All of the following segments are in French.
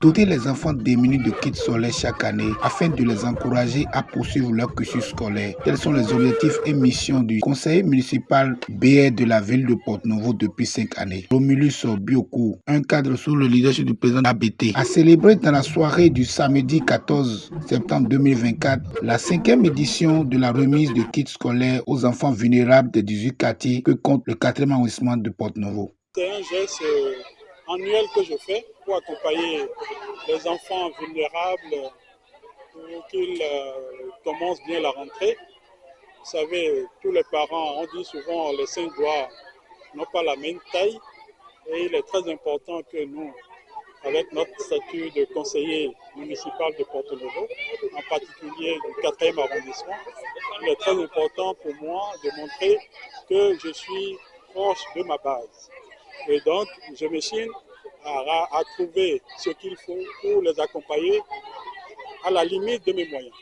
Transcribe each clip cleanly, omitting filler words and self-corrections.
Doter les enfants démunis de kits scolaires chaque année afin de les encourager à poursuivre leur cursus scolaire. Tels sont les objectifs et missions du conseiller municipal BR de la ville de Porto-Novo depuis 5 années. Romulus Biokou, un cadre sous le leadership du président ABT, a célébré dans la soirée du samedi 14 septembre 2024 la 5e édition de la remise de kits scolaires aux enfants vulnérables des 18 quartiers que compte le 4e arrondissement de Porto-Novo. C'est un geste annuel que je fais pour accompagner les enfants vulnérables pour qu'ils commencent bien la rentrée. Vous savez, tous les parents, on dit souvent les 5 doigts n'ont pas la même taille et il est très important que nous, avec notre statut de conseiller municipal de Porto-Novo, en particulier du 4e arrondissement, il est très important pour moi de montrer que je suis proche de ma base. Et donc, je me chine à trouver ce qu'il faut pour les accompagner à la limite de mes moyens.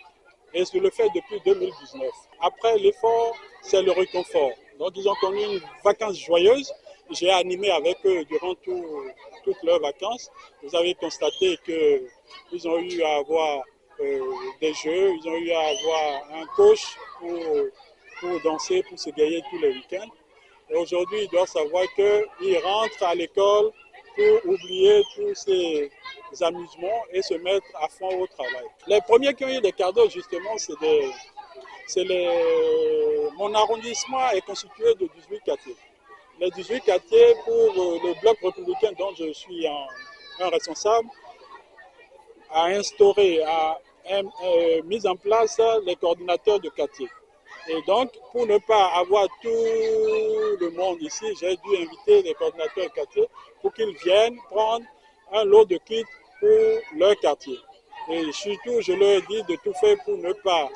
Et je le fais depuis 2019. Après l'effort, c'est le réconfort. Donc, ils ont connu une vacance joyeuse. J'ai animé avec eux durant toutes leurs vacances. Vous avez constaté qu'ils ont eu à avoir des jeux, ils ont eu à avoir un coach pour danser, pour se gayer tous les week-ends. Et aujourd'hui, ils doivent savoir qu'ils rentrent à l'école pour oublier tous ces amusements et se mettre à fond au travail. Les premiers qui ont eu des cadeaux, justement, mon arrondissement est constitué de 18 quartiers. Les 18 quartiers pour le bloc républicain dont je suis un responsable a instauré, a mis en place les coordinateurs de quartier. Et donc, pour ne pas avoir tout le monde ici, j'ai dû inviter les coordinateurs de quartier pour qu'ils viennent prendre un lot de kits pour leur quartier. Et surtout, je leur dis de tout faire pour ne pas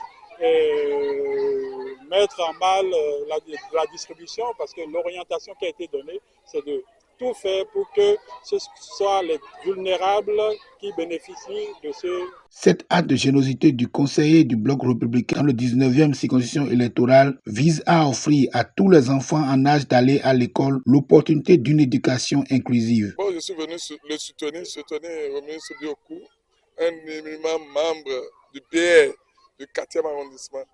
mettre en mal la distribution, parce que l'orientation qui a été donnée, c'est de tout faire pour que ce soit les vulnérables qui bénéficient de ce... Cet acte de générosité du conseiller du bloc républicain dans le 19e circonscription électorale vise à offrir à tous les enfants en âge d'aller à l'école l'opportunité d'une éducation inclusive. Bon, je suis venu le soutenir Romulus Biokou, un éminent membre du PR du 4e arrondissement.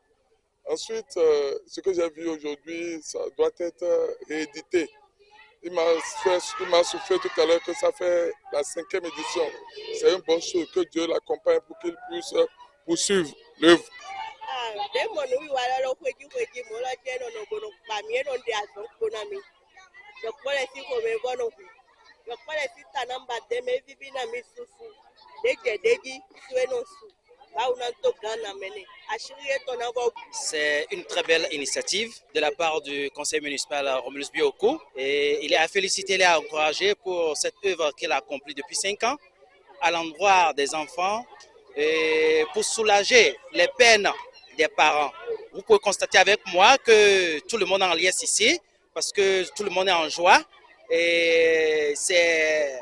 Ensuite, ce que j'ai vu aujourd'hui, ça doit être réédité. Il m'a soufflé tout à l'heure que ça fait la 5e édition. C'est une bonne chose, que Dieu l'accompagne pour qu'il puisse poursuivre l'œuvre. C'est une très belle initiative de la part du conseil municipal Romulus Biokou. Et il est à féliciter et à encourager pour cette œuvre qu'il a accomplie depuis 5 ans à l'endroit des enfants et pour soulager les peines des parents. Vous pouvez constater avec moi que tout le monde est en liesse ici parce que tout le monde est en joie. Et c'est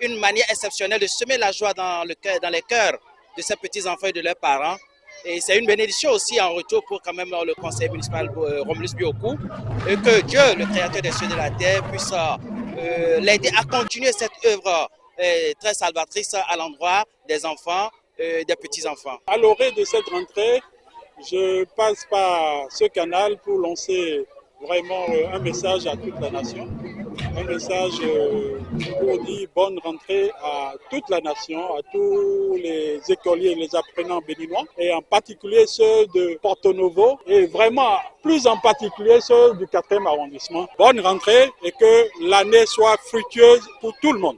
une manière exceptionnelle de semer la joie dans les cœurs de ces petits-enfants et de leurs parents. Et c'est une bénédiction aussi en retour pour quand même le conseil municipal Romulus Biokou et que Dieu, le créateur des cieux et de la terre, puisse l'aider à continuer cette œuvre très salvatrice à l'endroit des enfants, des petits-enfants. À l'orée de cette rentrée, je passe par ce canal pour lancer vraiment un message à toute la nation. Un message pour dire bonne rentrée à toute la nation, à tous les écoliers et les apprenants béninois, et en particulier ceux de Porto-Novo, et vraiment plus en particulier ceux du 4e arrondissement. Bonne rentrée et que l'année soit fructueuse pour tout le monde.